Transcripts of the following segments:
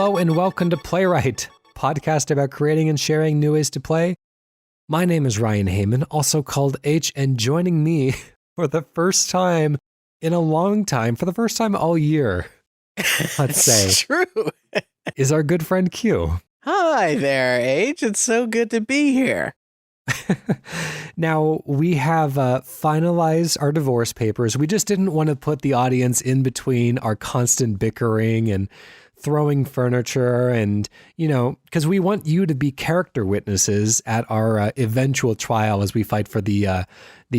Hello and welcome to Playwright, podcast about creating and sharing new ways to play. My name is Ryan Hamann, also called H, and joining me for the first time in a long time, for the first time all year, let's say, true, is our good friend Q. Hi there, H. It's so good to be here. Now, we have finalized our divorce papers. We just didn't want to put the audience in between our constant bickering and throwing furniture and, because we want you to be character witnesses at our eventual trial as we fight for the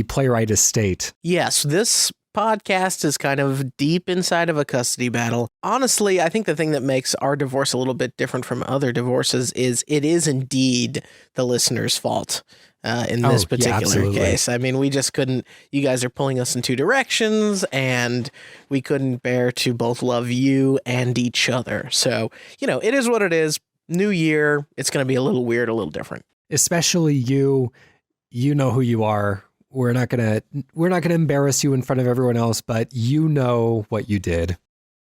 playwright estate. Yes, this podcast is kind of deep inside of a custody battle. Honestly, I think the thing that makes our divorce a little bit different from other divorces is it is indeed the listener's fault in this particular case. I mean, we just couldn't, you guys are pulling us in two directions and we couldn't bear to both love you and each other. So, it is what it is. New year, it's going to be a little weird, a little different. Especially you know who you are. We're not gonna embarrass you in front of everyone else, but you know what you did.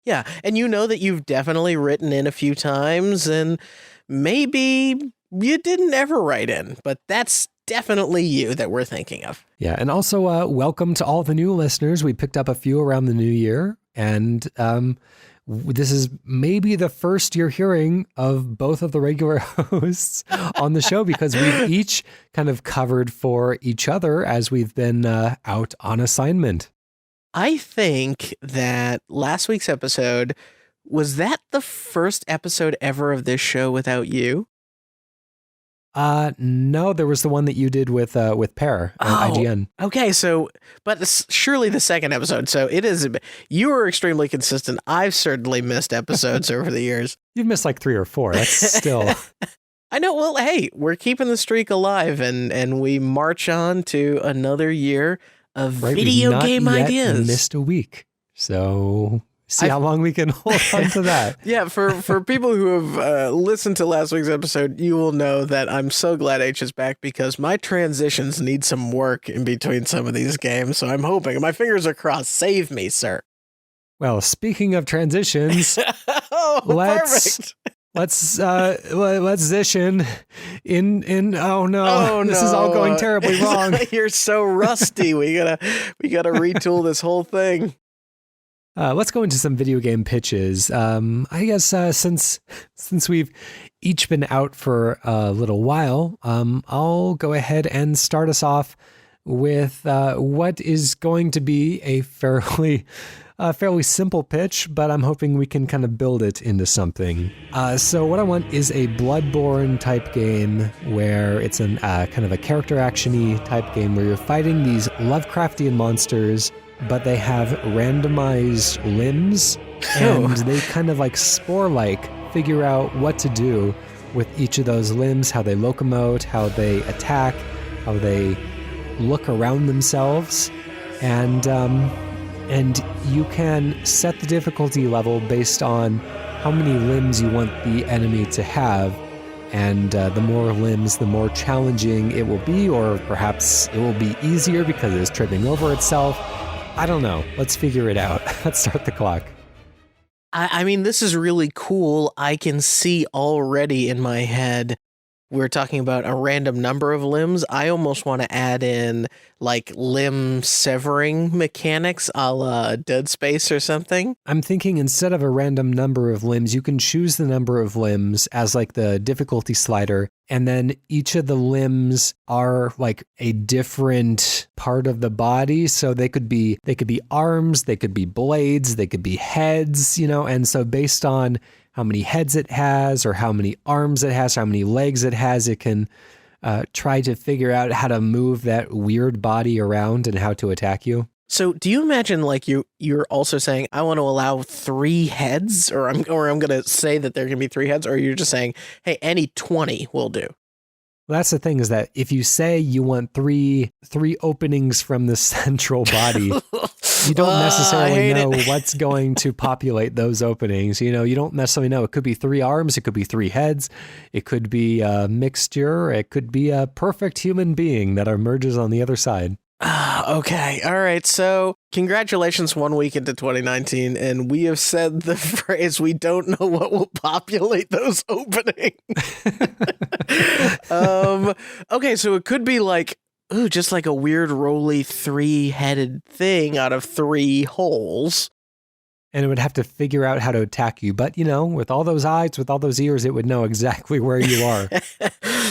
Yeah, and you know that you've definitely written in a few times, and maybe you didn't ever write in, but that's definitely you that we're thinking of. Yeah, and also welcome to all the new listeners. We picked up a few around the new year, and this is maybe the first you're hearing of both of the regular hosts on the show because we've each kind of covered for each other as we've been out on assignment. I think that last week's episode, was that the first episode ever of this show without you? No, there was the one that you did with Pear at IGN. Okay, but it's surely the second episode. So it is, you are extremely consistent. I've certainly missed episodes over the years. You've missed like 3 or 4. That's still. I know. Well, hey, we're keeping the streak alive and we march on to another year of video game ideas. Missed a week. So see how long we can hold on to that. Yeah, for people who have listened to last week's episode, you will know that I'm so glad H is back because my transitions need some work in between some of these games. So I'm hoping, my fingers are crossed. Save me, sir. Well, speaking of transitions, perfect. Let's zition in. Oh no, this is all going terribly wrong. You're so rusty. We gotta retool this whole thing. Let's go into some video game pitches. I guess since we've each been out for a little while, I'll go ahead and start us off with what is going to be a fairly simple pitch, but I'm hoping we can kind of build it into something. So what I want is a Bloodborne type game where it's an kind of a character action-y type game where you're fighting these Lovecraftian monsters, but they have randomized limbs, and they kind of like spore-like figure out what to do with each of those limbs, how they locomote, how they attack, how they look around themselves, and you can set the difficulty level based on how many limbs you want the enemy to have, and the more limbs, the more challenging it will be, or perhaps it will be easier because it's tripping over itself. I don't know. Let's figure it out. Let's start the clock. I mean, this is really cool. I can see already in my head, we're talking about a random number of limbs. I almost want to add in like limb severing mechanics a la Dead Space or something. I'm thinking instead of a random number of limbs, you can choose the number of limbs as like the difficulty slider. And then each of the limbs are like a different part of the body. So they could be arms, they could be blades, they could be heads, and so based on how many heads it has or how many arms it has, how many legs it has, it can try to figure out how to move that weird body around and how to attack you. So do you imagine like you're also saying, I want to allow 3 heads, or I'm going to say that there can be 3 heads, or you're just saying, hey, any 20 will do? Well, that's the thing, is that if you say you want three openings from the central body, you don't necessarily know what's going to populate those openings. You don't necessarily know. It could be 3 arms. It could be 3 heads. It could be a mixture. It could be a perfect human being that emerges on the other side. Okay. All right. So congratulations 1 week into 2019. And we have said the phrase, we don't know what will populate those openings. Okay. So it could be like, ooh, just like a weird rolly 3-headed thing out of 3 holes. And it would have to figure out how to attack you. But, with all those eyes, with all those ears, it would know exactly where you are.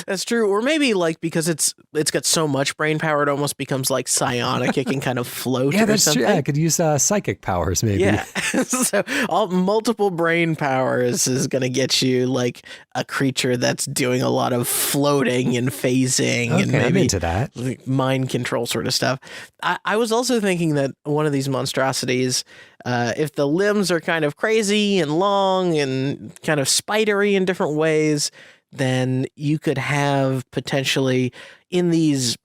That's true. Or maybe like because it's got so much brain power, it almost becomes like psionic. It can kind of float. Yeah, or that's something. true. Yeah, I could use psychic powers maybe. Yeah. So multiple brain powers is going to get you like a creature that's doing a lot of floating and phasing and maybe I'm into that. Like mind control sort of stuff. I was also thinking that one of these monstrosities, if the limbs are kind of crazy and long and kind of spidery in different ways, then you could have potentially in these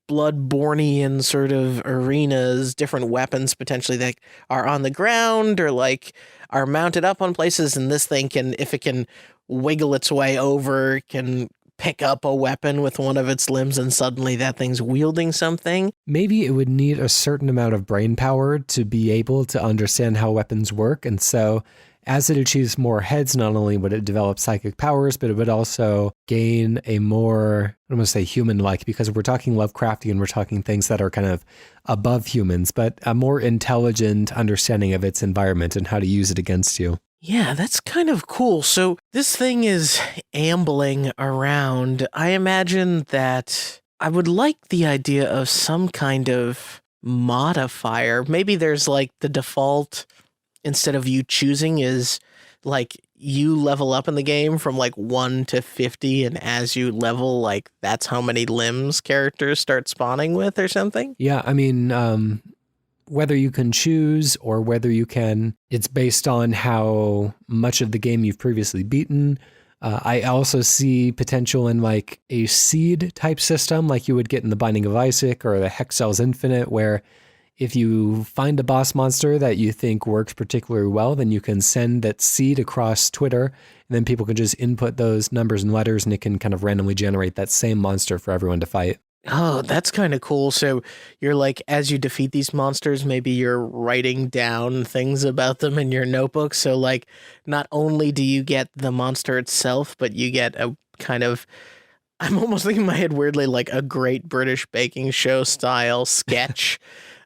Bloodborne-ian sort of arenas, different weapons potentially that are on the ground or like are mounted up on places. And this thing can, if it can wiggle its way over, can pick up a weapon with one of its limbs and suddenly that thing's wielding something. Maybe it would need a certain amount of brain power to be able to understand how weapons work. And so as it achieves more heads, not only would it develop psychic powers, but it would also gain a more, I'm going to say human-like, because we're talking Lovecraftian, we're talking things that are kind of above humans, but a more intelligent understanding of its environment and how to use it against you. Yeah, that's kind of cool. So this thing is ambling around. I imagine that I would like the idea of some kind of modifier. Maybe there's like the default, instead of you choosing, is like you level up in the game from like 1 to 50. And as you level, like that's how many limbs characters start spawning with or something. Yeah, I mean, whether you can choose or whether you can, it's based on how much of the game you've previously beaten. I also see potential in like a seed type system like you would get in the Binding of Isaac or the Hex Cells Infinite, where if you find a boss monster that you think works particularly well, then you can send that seed across Twitter, and then people can just input those numbers and letters, and it can kind of randomly generate that same monster for everyone to fight. Oh, that's kind of cool. So you're like, as you defeat these monsters, maybe you're writing down things about them in your notebook. So like, not only do you get the monster itself, but you get a kind of, I'm almost thinking in my head weirdly, like a Great British Baking Show style sketch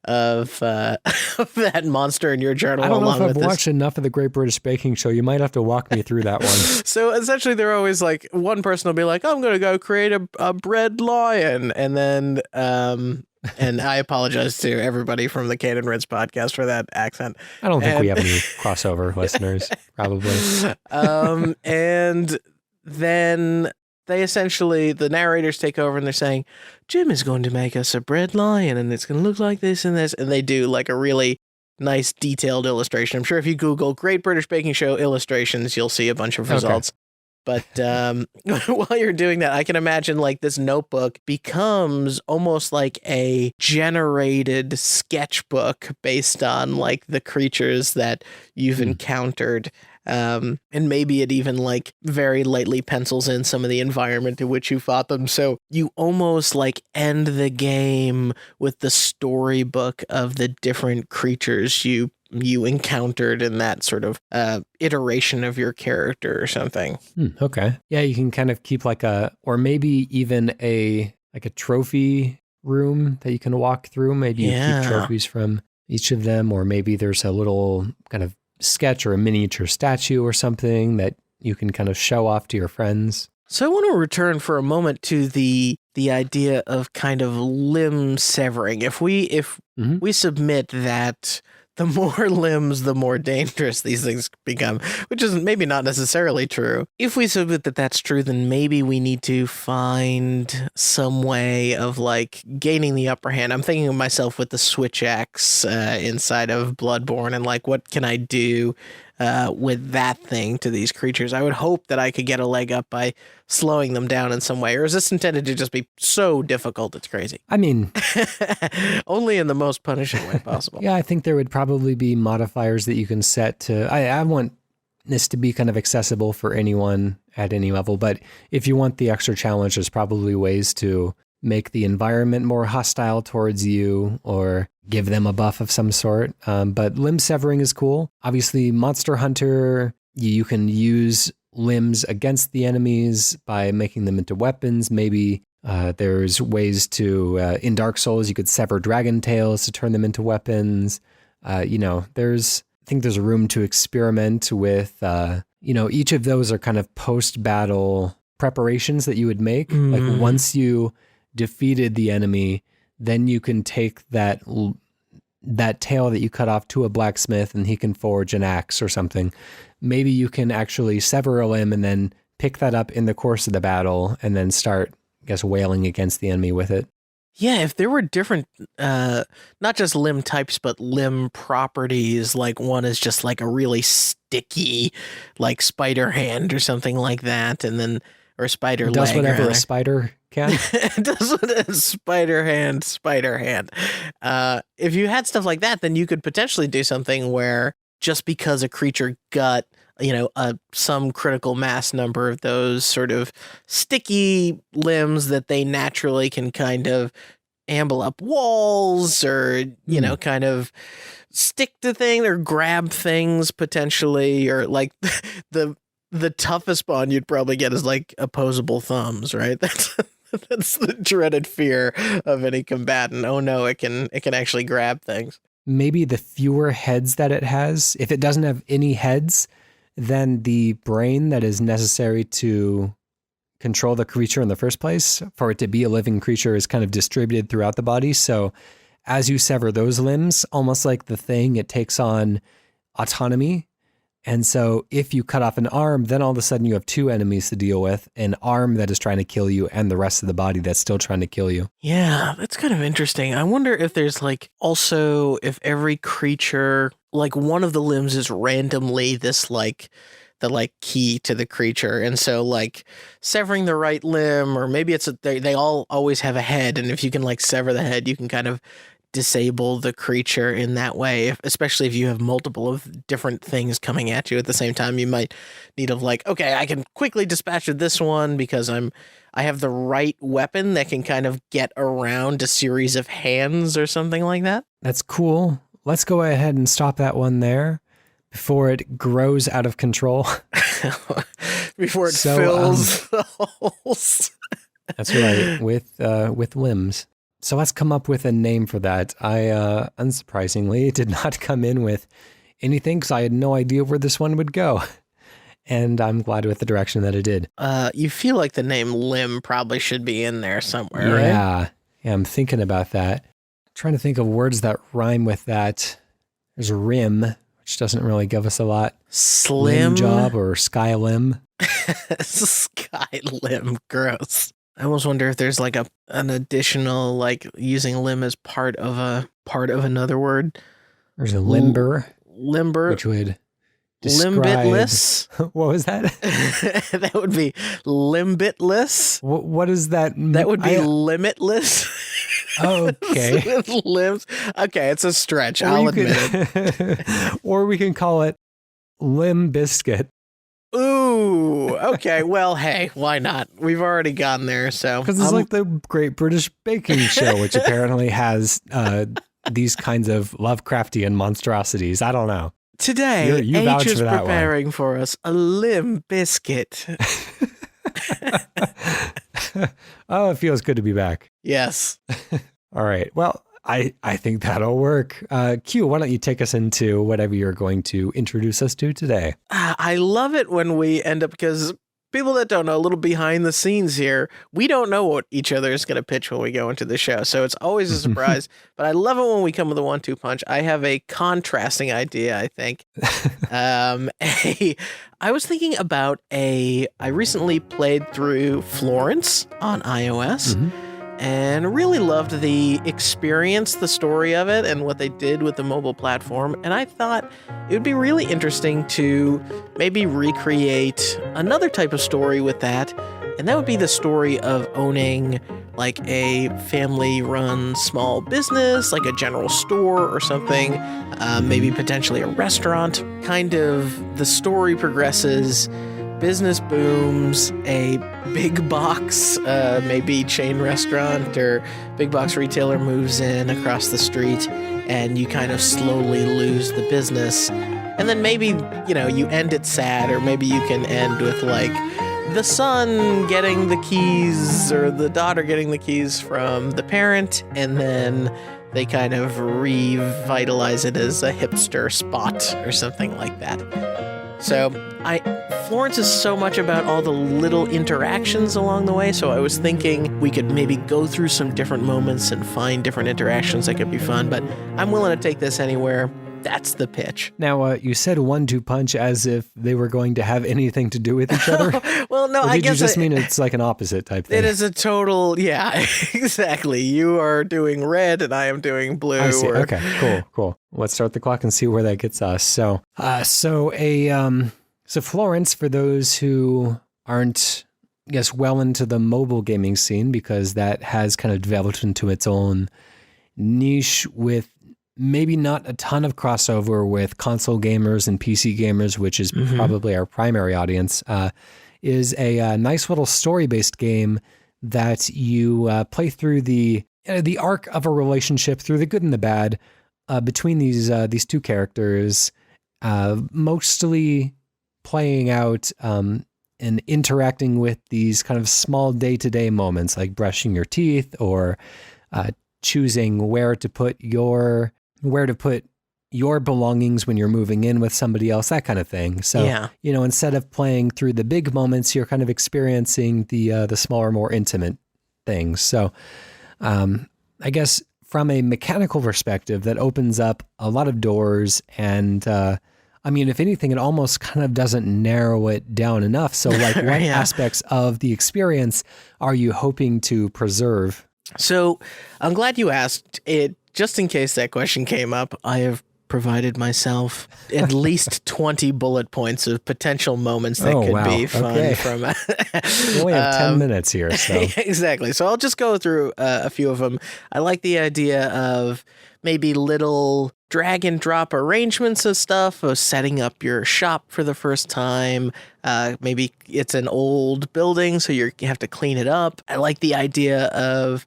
of that monster in your journal. I don't know if I've watched enough of the Great British Baking Show. You might have to walk me through that one. So essentially they're always like, one person will be like, I'm going to go create a bread lion. And then, and I apologize to everybody from the Canon Rinse podcast for that accent. I don't think we have any crossover listeners, probably. And then they essentially, the narrators take over and they're saying, Jim is going to make us a bread lion and it's going to look like this and this. And they do like a really nice detailed illustration. I'm sure if you Google Great British Baking Show illustrations, you'll see a bunch of results. Okay. But while you're doing that, I can imagine like this notebook becomes almost like a generated sketchbook based on like the creatures that you've encountered. And maybe it even like very lightly pencils in some of the environment in which you fought them. So you almost like end the game with the storybook of the different creatures you encountered in that sort of iteration of your character or something. Okay. Yeah, you can kind of keep like or maybe even a trophy room that you can walk through. Maybe you keep trophies from each of them, or maybe there's a little kind of sketch or a miniature statue or something that you can kind of show off to your friends. So I want to return for a moment to the idea of kind of limb severing. If we submit that the more limbs, the more dangerous these things become, which is maybe not necessarily true. If we submit that that's true, then maybe we need to find some way of like gaining the upper hand. I'm thinking of myself with the switch axe inside of Bloodborne and like, what can I do with that thing to these creatures? I would hope that I could get a leg up by slowing them down in some way. Or is this intended to just be so difficult it's crazy? I mean, only in the most punishing way possible. Yeah, I think there would probably be modifiers that you can set to, I want this to be kind of accessible for anyone at any level, but if you want the extra challenge, there's probably ways to make the environment more hostile towards you or give them a buff of some sort. But limb severing is cool. Obviously, Monster Hunter, you can use limbs against the enemies by making them into weapons. Maybe there's ways to, in Dark Souls, you could sever dragon tails to turn them into weapons. I think there's room to experiment with, each of those are kind of post-battle preparations that you would make. Like once you defeated the enemy, then you can take that tail that you cut off to a blacksmith and he can forge an axe or something. Maybe you can actually sever a limb and then pick that up in the course of the battle and then start, I guess, wailing against the enemy with it. Yeah, if there were different, not just limb types, but limb properties, like one is just like a really sticky, like spider hand or something like that, and then, or spider leg. Does whatever a spider can. Does what a spider hand. If you had stuff like that, then you could potentially do something where just because a creature got, some critical mass number of those sort of sticky limbs that they naturally can kind of amble up walls or, kind of stick to things or grab things potentially, or like the toughest spawn you'd probably get is like opposable thumbs, right? That's the dreaded fear of any combatant. Oh no, it can actually grab things. Maybe the fewer heads that it has, if it doesn't have any heads, then the brain that is necessary to control the creature in the first place, for it to be a living creature, is kind of distributed throughout the body. So as you sever those limbs, almost like the thing, it takes on autonomy. And so if you cut off an arm, then all of a sudden you have two enemies to deal with, an arm that is trying to kill you and the rest of the body that's still trying to kill you. Yeah, that's kind of interesting. I wonder if there's like also if every creature, like one of the limbs is randomly this like the like key to the creature. And so like severing the right limb, or maybe it's they all always have a head. And if you can like sever the head, you can kind of disable the creature in that way, especially if you have multiple of different things coming at you at the same time. You might need of like, okay, I can quickly dispatch this one because I have the right weapon that can kind of get around a series of hands or something like that. That's cool. Let's go ahead and stop that one there before it grows out of control. Before it fills the holes. That's right, with limbs. So let's come up with a name for that. I, unsurprisingly, did not come in with anything because I had no idea where this one would go. And I'm glad with the direction that it did. You feel like the name limb probably should be in there somewhere, right? Yeah, I'm thinking about that. Trying to think of words that rhyme with that. There's rim, which doesn't really give us a lot. Slim Limb job or sky limb. Sky limb, gross. I almost wonder if there's like an additional, like using limb as part of another word. There's a limber. Limber. Which would describe... Limbitless. What was that? That would be limbitless. What is that? That would be limitless. Okay. Limbs. Okay, it's a stretch. I'll admit it. Or we can call it Limb Biscuit. Ooh, okay. Well, hey, why not? We've already gotten there, so. Because it's like the Great British Baking Show, which apparently has these kinds of Lovecraftian monstrosities. I don't know. Today, you H is for preparing for us a limb biscuit. Oh, it feels good to be back. Yes. All right. Well, I think that'll work. Q, why don't you take us into whatever you're going to introduce us to today? I love it when we end up, because people that don't know, a little behind the scenes here, we don't know what each other is going to pitch when we go into the show. So it's always a surprise, but I love it when we come with a 1-2 punch. I have a contrasting idea, I think. I was thinking about I recently played through Florence on iOS. Mm-hmm. And really loved the experience, the story of it, and what they did with the mobile platform. And I thought it would be really interesting to maybe recreate another type of story with that. And that would be the story of owning like a family-run small business, like a general store or something, maybe potentially a restaurant. Kind of the story progresses business booms, a big box, maybe chain restaurant or big box retailer moves in across the street, and you kind of slowly lose the business. And then maybe, you end it sad, or maybe you can end with like the son getting the keys or the daughter getting the keys from the parent, and then they kind of revitalize it as a hipster spot or something like that. So Florence is so much about all the little interactions along the way, so I was thinking we could maybe go through some different moments and find different interactions that could be fun, but I'm willing to take this anywhere. That's the pitch. Now, you said 1-2 punch as if they were going to have anything to do with each other. Well, no, I guess you just mean it's like an opposite type thing. It is a total, yeah, exactly. You are doing red and I am doing blue. I see. Okay, cool. Let's start the clock and see where that gets us. So Florence, for those who aren't, I guess, well into the mobile gaming scene, because that has kind of developed into its own niche with maybe not a ton of crossover with console gamers and PC gamers, which is probably our primary audience, is a nice little story-based game that you play through the arc of a relationship, through the good and the bad, between these two characters, mostly playing out and interacting with these kind of small day-to-day moments, like brushing your teeth or choosing where to put your belongings when you're moving in with somebody else, that kind of thing. So, yeah. Instead of playing through the big moments, you're kind of experiencing the smaller, more intimate things. So, I guess from a mechanical perspective, that opens up a lot of doors. And, if anything, it almost kind of doesn't narrow it down enough. So, like, what aspects of the experience are you hoping to preserve? So, I'm glad you asked it. Just in case that question came up, I have provided myself at least 20 bullet points of potential moments that could be fun from. We only have 10 minutes here. So. Exactly. So I'll just go through a few of them. I like the idea of maybe little drag and drop arrangements of stuff, of setting up your shop for the first time. Maybe it's an old building, so you have to clean it up. I like the idea of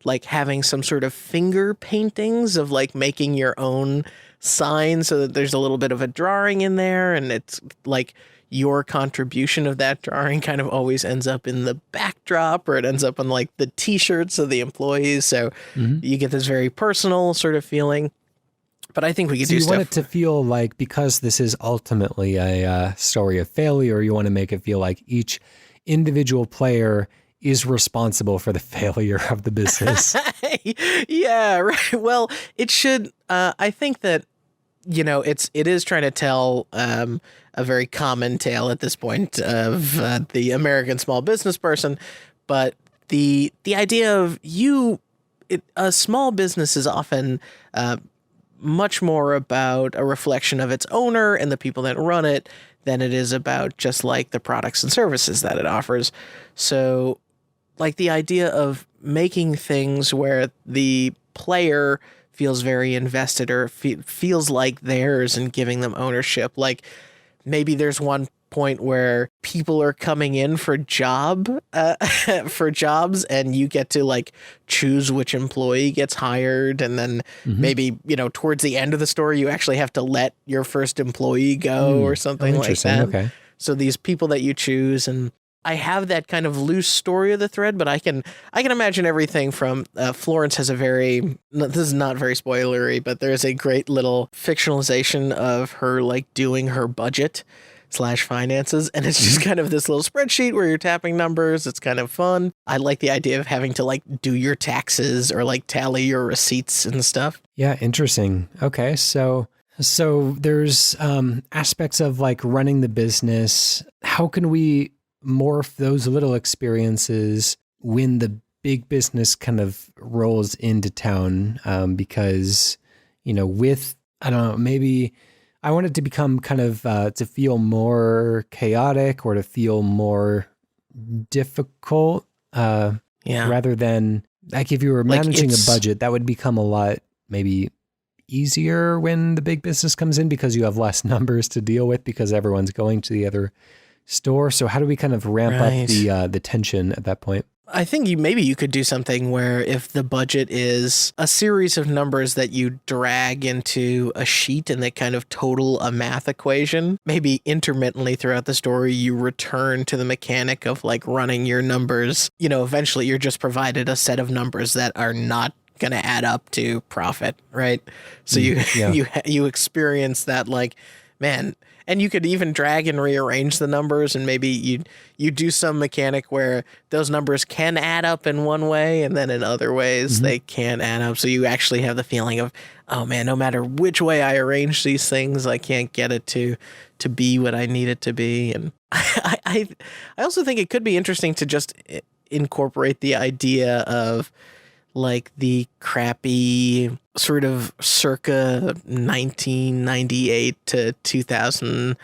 like having some sort of finger paintings of like making your own sign, so that there's a little bit of a drawing in there, and it's like your contribution of that drawing kind of always ends up in the backdrop, or it ends up on like the t-shirts of the employees. So you get this very personal sort of feeling. But I think we could do stuff. You want it to feel like, because this is ultimately a story of failure, you want to make it feel like each individual player is responsible for the failure of the business. Yeah, right. Well, it should. I think that it is trying to tell a very common tale at this point of the American small business person, but the idea of a small business is often much more about a reflection of its owner and the people that run it than it is about just like the products and services that it offers. So, like the idea of making things where the player feels very invested, or feels like theirs, and giving them ownership. Like maybe there's one point where people are coming in for jobs, and you get to like choose which employee gets hired, and then maybe towards the end of the story you actually have to let your first employee go or something like that. Okay. So these people that you choose, and I have that kind of loose story of the thread, but I can imagine everything from Florence has this is not very spoilery, but there's a great little fictionalization of her like doing her budget / finances, and it's just kind of this little spreadsheet where you're tapping numbers. It's kind of fun. I like the idea of having to like do your taxes or like tally your receipts and stuff. Yeah, interesting. Okay, so there's aspects of like running the business. How can we morph those little experiences when the big business kind of rolls into town? Because, with, I don't know, maybe I want it to become kind of to feel more chaotic, or to feel more difficult. Rather than like if you were managing a budget, that would become a lot maybe easier when the big business comes in, because you have less numbers to deal with, because everyone's going to the other store. So how do we kind of ramp Right. up the tension at that point? I think maybe you could do something where if the budget is a series of numbers that you drag into a sheet and they kind of total a math equation, maybe intermittently throughout the story, you return to the mechanic of like running your numbers. You know, eventually you're just provided a set of numbers that are not going to add up to profit, right? So you experience that like, man. And you could even drag and rearrange the numbers, and maybe you do some mechanic where those numbers can add up in one way, and then in other ways they can't add up. So you actually have the feeling of, oh man, no matter which way I arrange these things, I can't get it to be what I need it to be. And I also think it could be interesting to just incorporate the idea of like the crappy sort of circa 1998 to 2000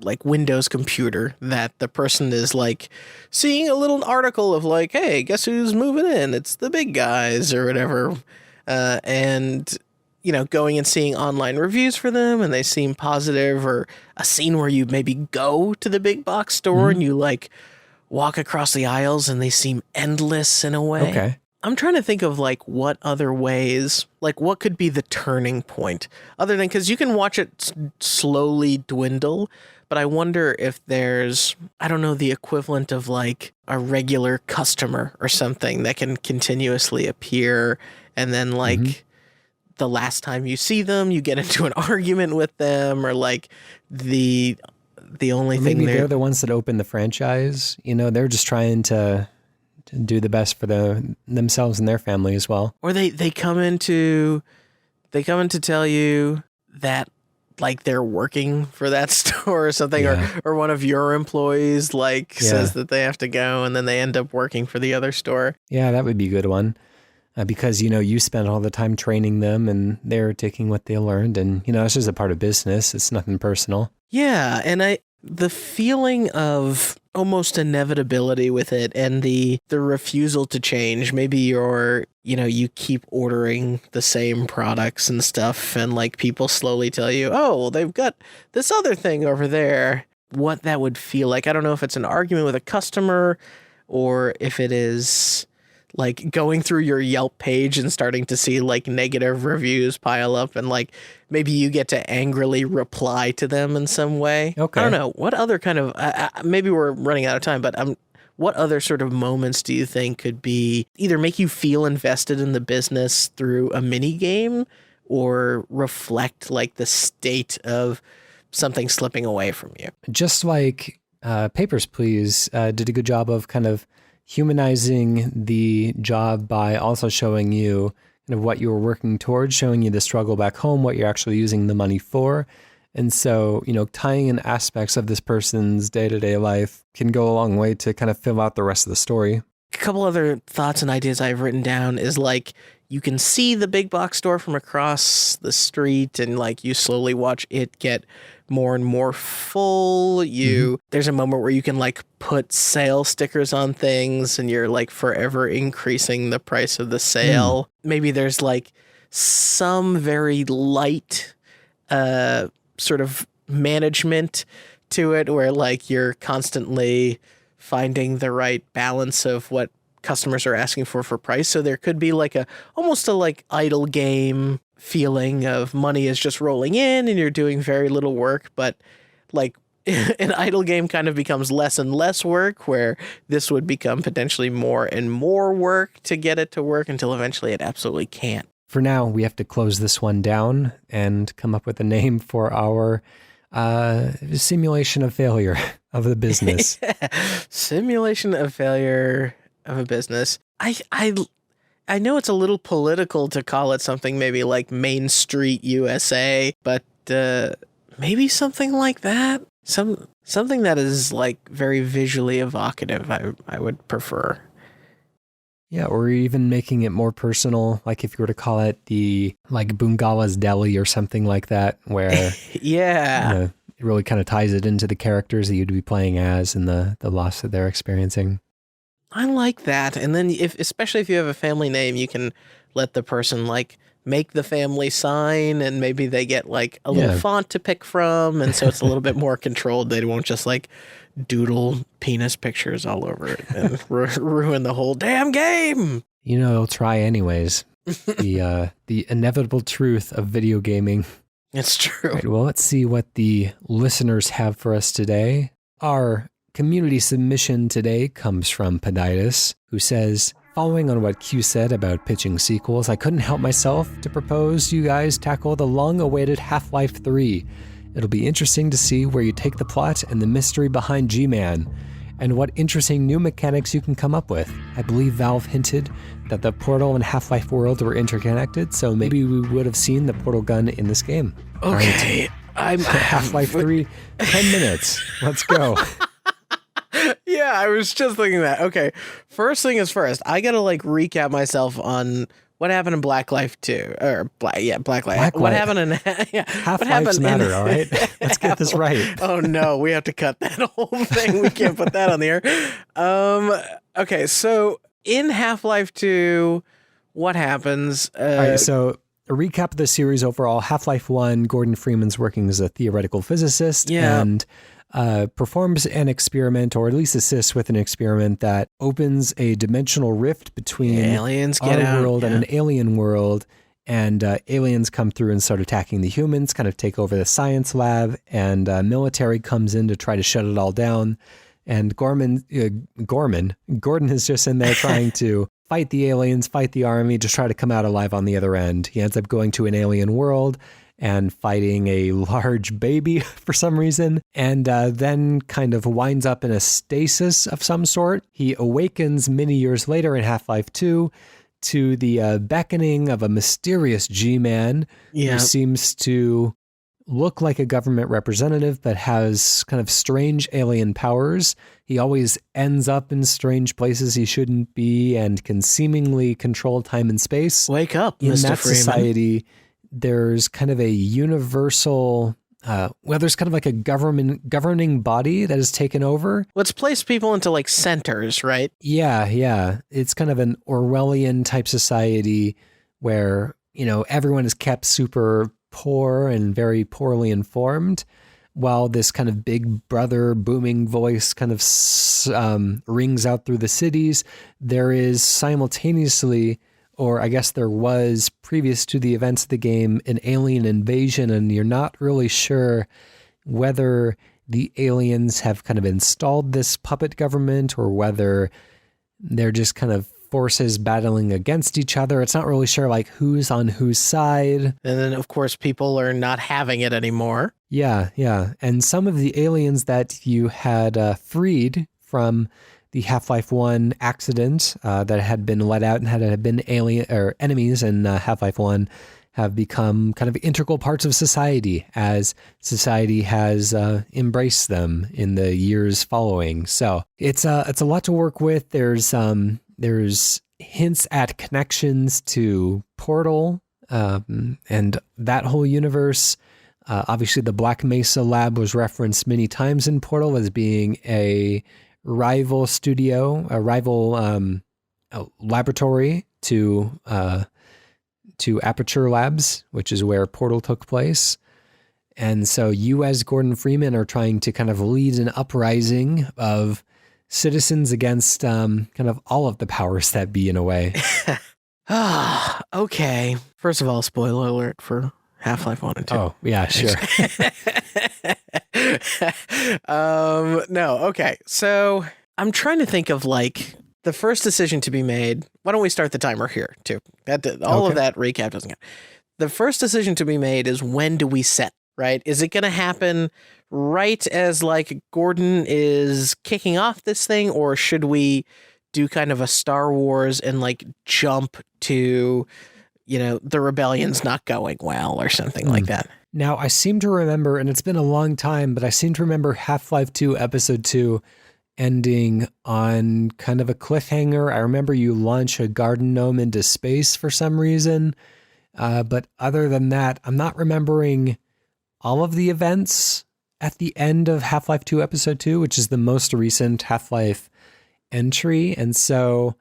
like Windows computer that the person is like seeing a little article of like, hey, guess who's moving in? It's the big guys or whatever. And, you know, going and seeing online reviews for them and they seem positive, or a scene where you maybe go to the big box store and you like walk across the aisles and they seem endless in a way. Okay. I'm trying to think of like what other ways, like what could be the turning point other than, because you can watch it slowly dwindle, but I wonder if there's, I don't know, the equivalent of like a regular customer or something that can continuously appear. And then like the last time you see them, you get into an argument with them, or like the only thing maybe they're the ones that open the franchise. You know, they're just trying to do the best for themselves and their family as well. Or they come in to tell you that like they're working for that store or something, or one of your employees like says that they have to go and then they end up working for the other store. Yeah, that would be a good one. Because, you know, you spent all the time training them and they're taking what they learned, and, you know, it's just a part of business. It's nothing personal. Yeah. And the feeling of almost inevitability with it, and the refusal to change. Maybe you keep ordering the same products and stuff, and like people slowly tell you, oh, well, they've got this other thing over there. What that would feel like. I don't know if it's an argument with a customer or if it is like going through your Yelp page and starting to see like negative reviews pile up, and like maybe you get to angrily reply to them in some way. Okay. I don't know. What other kind of, maybe we're running out of time, but what other sort of moments do you think could be either make you feel invested in the business through a mini game, or reflect like the state of something slipping away from you? Just like Papers, Please did a good job of kind of humanizing the job by also showing you kind of what you were working towards, showing you the struggle back home, what you're actually using the money for. And so, you know, tying in aspects of this person's day-to-day life can go a long way to kind of fill out the rest of the story. A couple other thoughts and ideas I've written down is like, you can see the big box store from across the street, and like you slowly watch it get more and more full. There's a moment where you can like put sale stickers on things and you're like forever increasing the price of the sale. Maybe there's like some very light sort of management to it, where like you're constantly finding the right balance of what customers are asking for price. So there could be like almost a like idle game feeling of money is just rolling in and you're doing very little work, but like an idle game kind of becomes less and less work, where this would become potentially more and more work to get it to work until eventually it absolutely can't. For now, we have to close this one down and come up with a name for our simulation of failure of the business. Simulation of failure of a business. I know it's a little political to call it something maybe like Main Street USA, but maybe something like that. Something that is like very visually evocative, I would prefer. Yeah, or even making it more personal, like if you were to call it the like Bungala's Deli or something like that, where yeah, it really kind of ties it into the characters that you'd be playing as and the loss that they're experiencing. I like that. And then especially if you have a family name, you can let the person like make the family sign, and maybe they get like a little Yeah. font to pick from, and so it's a little bit more controlled. They won't just like doodle penis pictures all over it and ruin the whole damn game. You know, they'll try anyways. The inevitable truth of video gaming. It's true. Right, well, let's see what the listeners have for us today. Our community submission today comes from Peditis, who says, following on what Q said about pitching sequels, I couldn't help myself to propose you guys tackle the long-awaited Half-Life 3. It'll be interesting to see where you take the plot and the mystery behind G-Man, and what interesting new mechanics you can come up with. I believe Valve hinted that the Portal and Half-Life world were interconnected, so maybe we would have seen the Portal gun in this game. Okay, I'm Half-Life 3, 10 minutes. Let's go. Yeah, I was just thinking that. Okay, first thing is first. I gotta like recap myself on what happened in Black Life 2, or Black Life. What happened in Half-Lives matter, all right? Let's get this right. Oh no, we have to cut that whole thing. We can't put that on the air. Okay, so in Half-Life 2, what happens? All right, so a recap of the series overall. Half-Life 1, Gordon Freeman's working as a theoretical physicist and performs an experiment, or at least assists with an experiment that opens a dimensional rift between aliens our world and an alien world. And aliens come through and start attacking the humans, kind of take over the science lab, and military comes in to try to shut it all down. And Gordon is just in there trying to fight the aliens, fight the army, just try to come out alive on the other end. He ends up going to an alien world and fighting a large baby for some reason, and then kind of winds up in a stasis of some sort. He awakens many years later in Half-Life 2 to the beckoning of a mysterious G-Man who seems to look like a government representative but has kind of strange alien powers. He always ends up in strange places he shouldn't be and can seemingly control time and space. Wake up, in Mr. that Freeman. Society, there's kind of a universal, there's kind of like a governing body that has taken over. Let's place people into like centers, right? Yeah. It's kind of an Orwellian type society where, you know, everyone is kept super poor and very poorly informed, while this kind of big brother booming voice kind of rings out through the cities. There is simultaneously, or I guess there was previous to the events of the game, an alien invasion, and you're not really sure whether the aliens have kind of installed this puppet government or whether they're just kind of forces battling against each other. It's not really sure like who's on whose side. And then of course people are not having it anymore. Yeah. And some of the aliens that you had freed from the Half-Life 1 accident that had been let out and had been alien or enemies in Half-Life 1 have become kind of integral parts of society as society has embraced them in the years following. So it's a lot to work with. There's hints at connections to Portal and that whole universe. Obviously, the Black Mesa lab was referenced many times in Portal as being a rival studio, a rival laboratory to Aperture Labs, which is where Portal took place. And so you as Gordon Freeman are trying to kind of lead an uprising of citizens against kind of all of the powers that be in a way. Okay. First of all, spoiler alert for Half-Life 1 and 2. Oh, yeah, sure. No, okay. So I'm trying to think of like the first decision to be made. Why don't we start the timer here too? All of that recap doesn't count. The first decision to be made is when do we set, right? Is it going to happen right as like Gordon is kicking off this thing, or should we do kind of a Star Wars and like jump to, you know, the rebellion's not going well or something like that? Now, I seem to remember, and it's been a long time, but I seem to remember Half-Life 2 Episode 2 ending on kind of a cliffhanger. I remember you launch a garden gnome into space for some reason. But other than that, I'm not remembering all of the events at the end of Half-Life 2 Episode 2, which is the most recent Half-Life entry. And so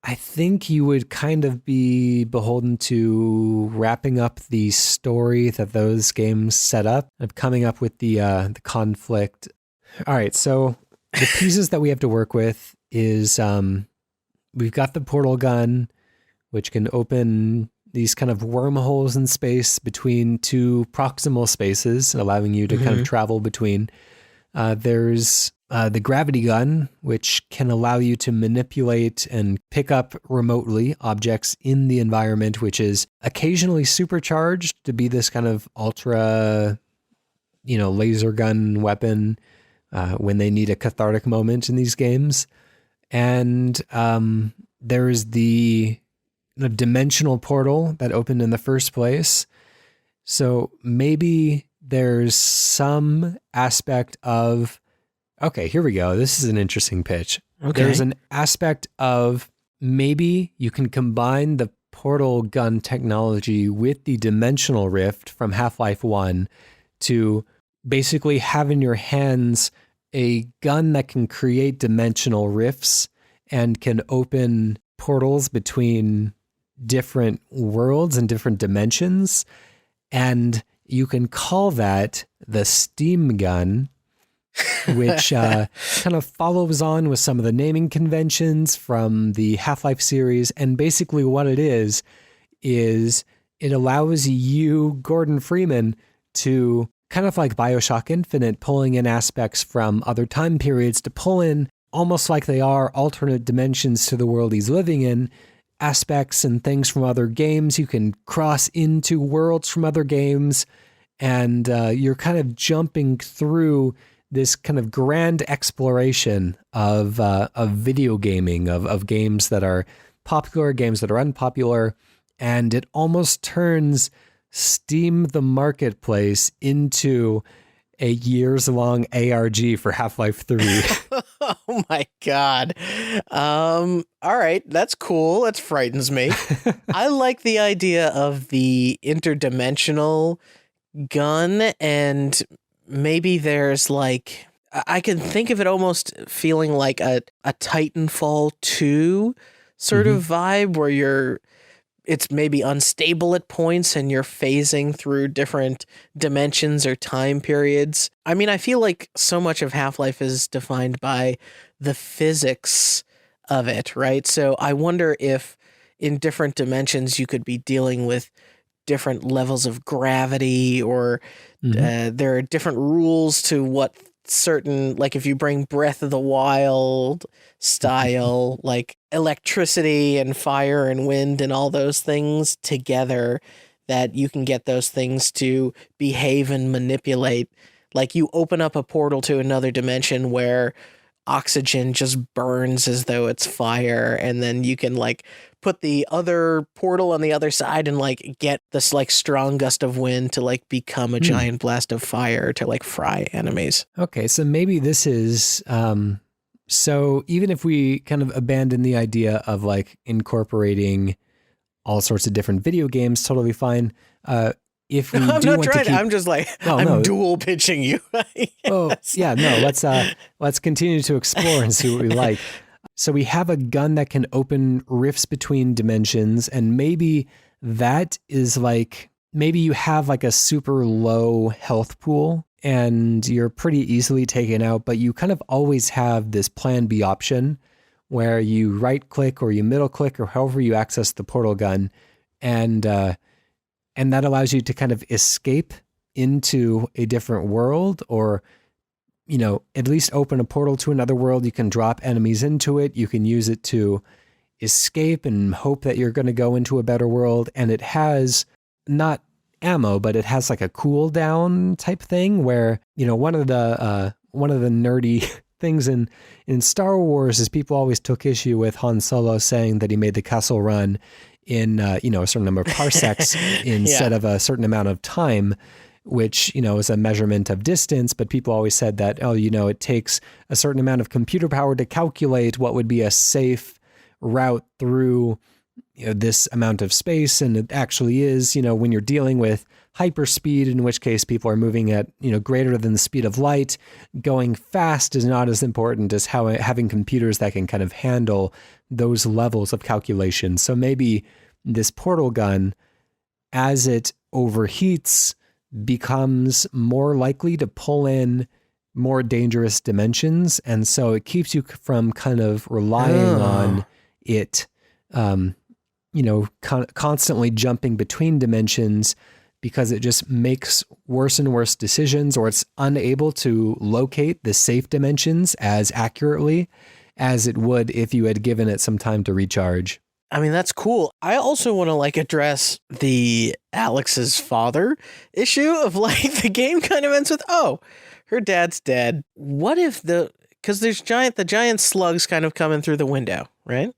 I think you would kind of be beholden to wrapping up the story that those games set up, of coming up with the conflict. All right, so the pieces that we have to work with is we've got the portal gun, which can open these kind of wormholes in space between two proximal spaces, allowing you to kind of travel between. There's the gravity gun, which can allow you to manipulate and pick up remotely objects in the environment, which is occasionally supercharged to be this kind of ultra, laser gun weapon when they need a cathartic moment in these games. And there is the dimensional portal that opened in the first place. So maybe there's some aspect of, okay, here we go. This is an interesting pitch. Okay. There's an aspect of maybe you can combine the portal gun technology with the dimensional rift from Half-Life 1 to basically have in your hands a gun that can create dimensional rifts and can open portals between different worlds and different dimensions. And you can call that the steam gun, which kind of follows on with some of the naming conventions from the Half-Life series. And basically what it is it allows you, Gordon Freeman, to kind of like BioShock Infinite, pulling in aspects from other time periods to pull in almost like they are alternate dimensions to the world he's living in, aspects and things from other games. You can cross into worlds from other games, and you're kind of jumping through this kind of grand exploration of video gaming, of games that are popular, games that are unpopular, and it almost turns Steam the Marketplace into a years-long ARG for Half-Life 3. Oh my God. All right, that's cool. That frightens me. I like the idea of the interdimensional gun, and maybe there's like, I can think of it almost feeling like a Titanfall 2 sort of vibe, where it's maybe unstable at points and you're phasing through different dimensions or time periods. I mean, I feel like so much of Half-Life is defined by the physics of it, right? So I wonder if in different dimensions you could be dealing with different levels of gravity, or there are different rules to what certain, like if you bring Breath of the Wild style, like electricity and fire and wind and all those things together, that you can get those things to behave and manipulate. Like you open up a portal to another dimension where oxygen just burns as though it's fire, and then you can like put the other portal on the other side and like get this like strong gust of wind to like become a giant blast of fire to like fry enemies. Okay, so maybe this is so even if we kind of abandon the idea of like incorporating all sorts of different video games, totally fine. If we I'm do not want trying. to keep, I'm just like I'm dual pitching you. Yes. Oh yeah, no. Let's continue to explore and see what we like. So we have a gun that can open rifts between dimensions, and maybe that is like, maybe you have like a super low health pool and you're pretty easily taken out, but you kind of always have this plan B option where you right click or you middle click or however you access the portal gun, and that allows you to kind of escape into a different world, or at least open a portal to another world. You can drop enemies into it. You can use it to escape and hope that you're going to go into a better world. And it has not ammo, but it has like a cooldown type thing where, one of the nerdy things in Star Wars is people always took issue with Han Solo saying that he made the Kessel Run in, a certain number of parsecs instead of a certain amount of time, which, is a measurement of distance. But people always said that, it takes a certain amount of computer power to calculate what would be a safe route through this amount of space. And it actually is, when you're dealing with hyperspeed, in which case people are moving at, greater than the speed of light, going fast is not as important as having computers that can kind of handle those levels of calculation. So maybe this portal gun, as it overheats, becomes more likely to pull in more dangerous dimensions. And so it keeps you from kind of relying on it, constantly jumping between dimensions, because it just makes worse and worse decisions, or it's unable to locate the safe dimensions as accurately as it would if you had given it some time to recharge. I mean, that's cool. I also want to address the Alex's father issue of the game kind of ends with, oh, her dad's dead. What if because there's the giant slugs kind of coming through the window, right?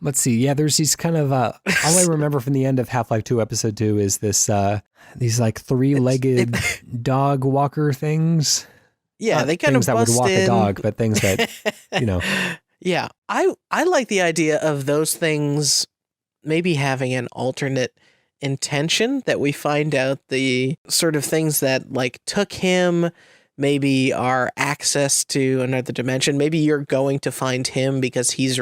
Let's see. Yeah, there's these kind of, all I remember from the end of Half-Life 2 episode 2 is this, these three-legged dog walker things. Yeah, they kind of things that would walk in. a dog, but things that, Yeah, I like the idea of those things maybe having an alternate intention, that we find out the sort of things that took him maybe are access to another dimension. Maybe you're going to find him because he's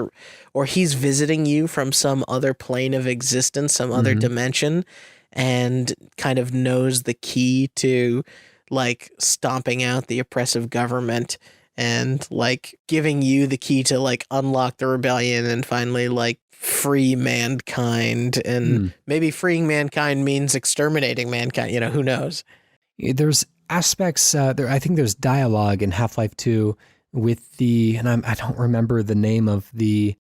visiting you from some other plane of existence, some other dimension, and kind of knows the key to stomping out the oppressive government, and giving you the key to unlock the rebellion and finally free mankind. And maybe freeing mankind means exterminating mankind, who knows. There's aspects I think there's dialogue in Half-Life 2 with I don't remember the name of the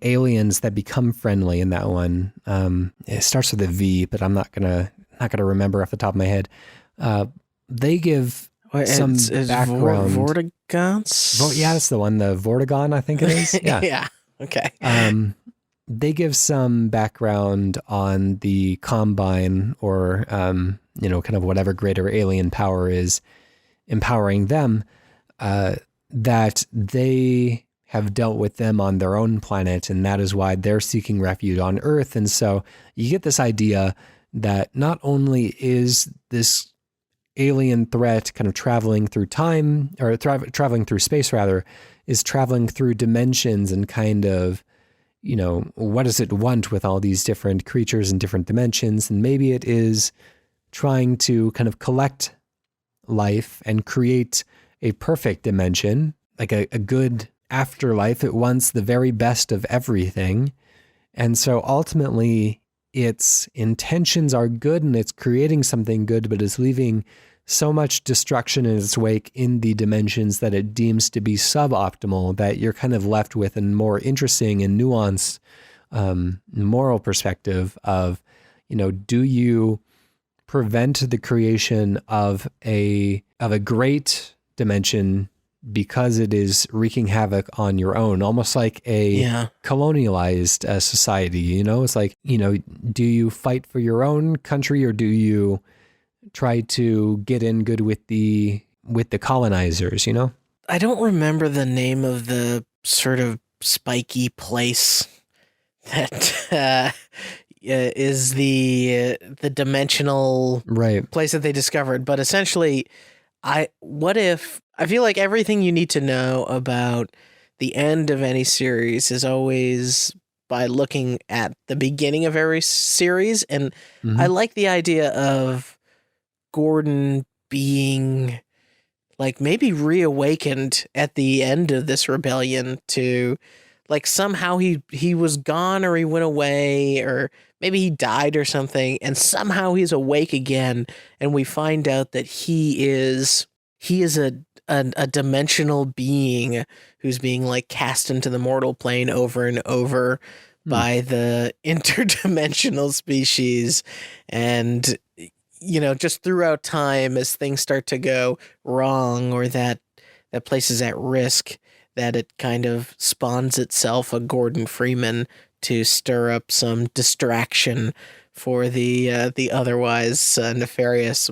aliens that become friendly in that one. It starts with a V, but I'm not gonna remember off the top of my head. They give some background. Vortigons? Yeah, that's the one. The Vortigon, I think it is. Yeah. Yeah. Okay. They give some background on the Combine, or kind of whatever greater alien power is empowering them, that they have dealt with them on their own planet, and that is why they're seeking refuge on Earth. And so you get this idea that not only is this alien threat kind of traveling through time, or traveling through space rather, is traveling through dimensions, and kind of, what does it want with all these different creatures in different dimensions? And maybe it is trying to kind of collect life and create a perfect dimension, like a good afterlife. It wants the very best of everything. And so ultimately its intentions are good, and it's creating something good, but it's leaving so much destruction in its wake in the dimensions that it deems to be suboptimal, that you're kind of left with a more interesting and nuanced moral perspective of, do you prevent the creation of a great dimension because it is wreaking havoc on your own, almost like a colonialized society? It's do you fight for your own country, or do you try to get in good with the colonizers? I don't remember the name of the sort of spiky place that is the dimensional place that they discovered, but essentially I feel like everything you need to know about the end of any series is always by looking at the beginning of every series. And I like the idea of Gordon being maybe reawakened at the end of this rebellion to somehow he was gone, or he went away, or maybe he died or something, and somehow he's awake again, and we find out that he is a dimensional being who's being cast into the mortal plane over and over by the interdimensional species. And just throughout time, as things start to go wrong, or that place is at risk, that it kind of spawns itself a Gordon Freeman to stir up some distraction for the otherwise nefarious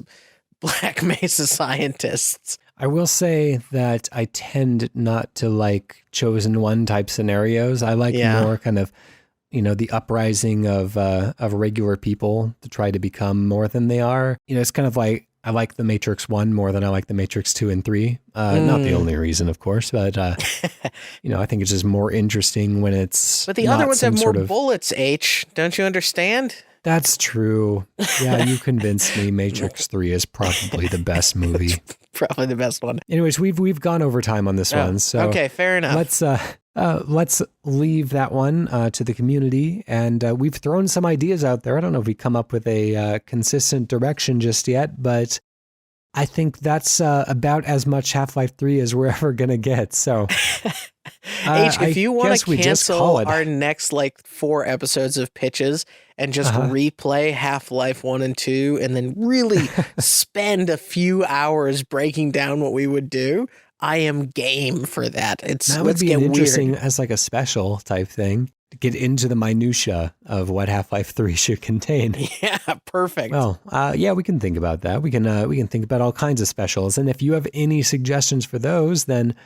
Black Mesa scientists. I will say that I tend not to like chosen one type scenarios. I like more kind of, the uprising of regular people to try to become more than they are. It's kind of like I like the Matrix 1 more than I like the Matrix 2 and 3. Not the only reason, of course, but I think it's just more interesting when it's. But the other ones have more bullets, H. Don't you understand? That's true. Yeah, you convinced me. Matrix 3 is probably the best movie. Probably the best one. Anyways, we've gone over time on this one, so okay, fair enough. Let's leave that one to the community, and we've thrown some ideas out there. I don't know if we come up with a consistent direction just yet, but I think that's about as much Half-Life 3 as we're ever gonna get. So, H, if you want to cancel our next 4 episodes of pitches and just replay Half-Life 1 and 2, and then really spend a few hours breaking down what we would do, I am game for that. That would be interesting as a special type thing. Get into the minutia of what Half-Life 3 should contain. Yeah, perfect. Well, yeah, we can think about that. We can think about all kinds of specials. And if you have any suggestions for those, then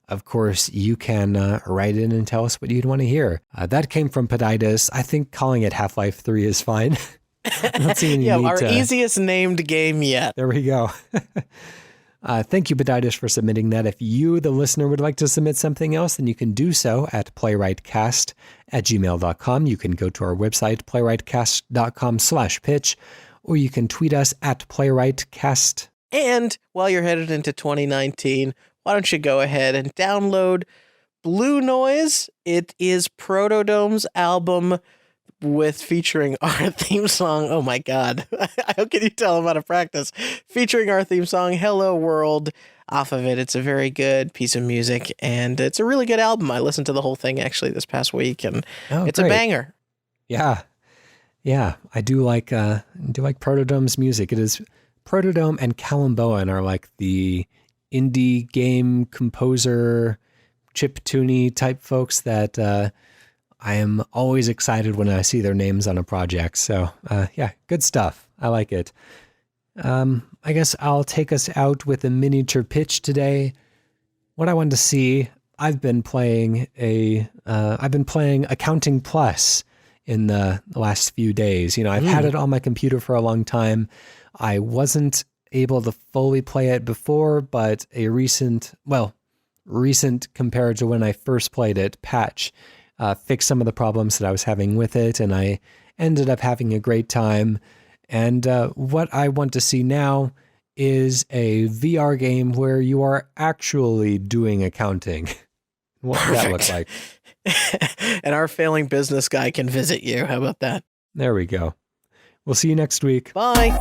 of course you can write in and tell us what you'd want to hear. That came from Peditis. I think calling it Half-Life 3 is fine. I don't see any need our easiest named game yet. There we go. Thank you, Peditis, for submitting that. If you, the listener, would like to submit something else, then you can do so at playwrightcast@gmail.com. You can go to our website, playwrightcast.com/pitch, or you can tweet us at playwrightcast. And while you're headed into 2019, why don't you go ahead and download BLUENOISE? It is PROTODOME's album featuring our theme song. Oh my God. How can you tell I'm out of practice? Featuring our theme song, Hello World, off of it. It's a very good piece of music, and it's a really good album. I listened to the whole thing actually this past week, and it's great. A banger. Yeah. Yeah. I do like Protodome's music. It is Protodome and Callum Bowen are the indie game composer, chiptune type folks that, I am always excited when I see their names on a project. So, yeah, good stuff. I like it. I guess I'll take us out with a miniature pitch today. What I wanted to see, I've been playing Accounting Plus in the last few days. I've had it on my computer for a long time. I wasn't able to fully play it before, but a recent compared to when I first played it, patch fixed some of the problems that I was having with it, and I ended up having a great time. And what I want to see now is a VR game where you are actually doing accounting. What would that look like? And our failing business guy can visit you. How about that? There we go. We'll see you next week. Bye.